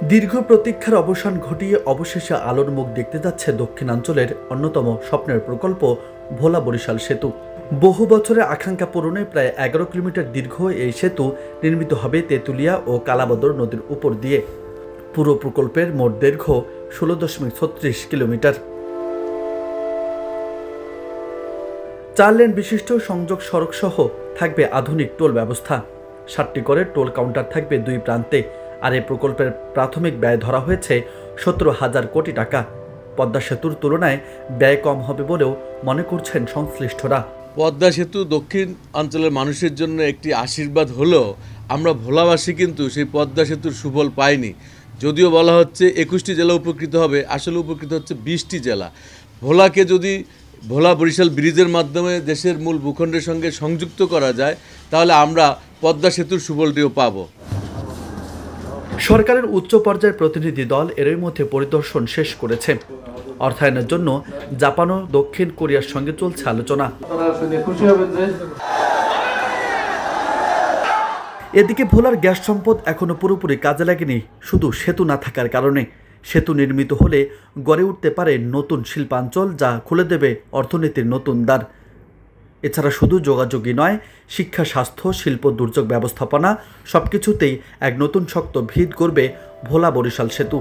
দীর্ঘ প্রতীক্ষার অবসান ঘটিয়ে অবশেষে আলোর মুখ দেখতে যাচ্ছে দক্ষিণাঞ্চলের অন্যতম স্বপ্নের প্রকল্প ভোলা বরিশাল সেতু। বহু বছরের আকাঙ্ক্ষা পূরণে প্রায় 11 কিলোমিটার দীর্ঘ এই সেতু নির্মিত হবে তেঁতুলিয়া ও কালাবদর নদীর উপর দিয়ে। পুরো প্রকল্পের মোট দৈর্ঘ্য 16.36 কিলোমিটার। 4 লেন বিশিষ্ট সংযোগ সড়ক সহ থাকবে আধুনিক টোল ব্যবস্থা। 7টি করে টোল কাউন্টার থাকবে 2 প্রান্তে। আর এই প্রকল্পের প্রাথমিক ব্যয় ধরা হয়েছে 17,000 কোটি টাকা। পদ্মা সেতুর তুলনায় ব্যয় কম হবে বলেও মনে করছেন সংশ্লিষ্টরা। পদ্মা সেতু দক্ষিণ অঞ্চলের মানুষের জন্য একটি আশীর্বাদ হলেও আমরা ভোলাবাসী কিন্তু সেই পদ্মা সেতুর সুফল পাইনি। যদিও বলা হচ্ছে 21টি জেলা উপকৃত হবে, আসলে উপকৃত হচ্ছে 20টি জেলা। ভোলাকে যদি ভোলা বরিশাল ব্রিজের মাধ্যমে দেশের মূল ভূখণ্ডের সঙ্গে সংযুক্ত করা যায়, তাহলে আমরা পদ্মা সেতুর সুফলটিও পাব। সরকারের উচ্চ পর্যায়ের প্রতিনিধি দল এরই মধ্যে পরিদর্শন শেষ করেছে। অর্থায়নের জন্য জাপান ও দক্ষিণ কোরিয়ার সঙ্গে চলছে আলোচনা। এদিকে ভোলার গ্যাস সম্পদ এখনো পুরোপুরি কাজে লাগেনি, শুধু সেতু না থাকার কারণে। সেতু নির্মিত হলে গড়ে উঠতে পারে নতুন শিল্পাঞ্চল, যা খুলে দেবে অর্থনীতির নতুন দ্বার। এছাড়া শুধু যোগাযোগই নয়, শিক্ষা, স্বাস্থ্য, শিল্প, দুর্যোগ ব্যবস্থাপনা সবকিছুতেই এক নতুন শক্ত ভিত গড়বে ভোলা বরিশাল সেতু।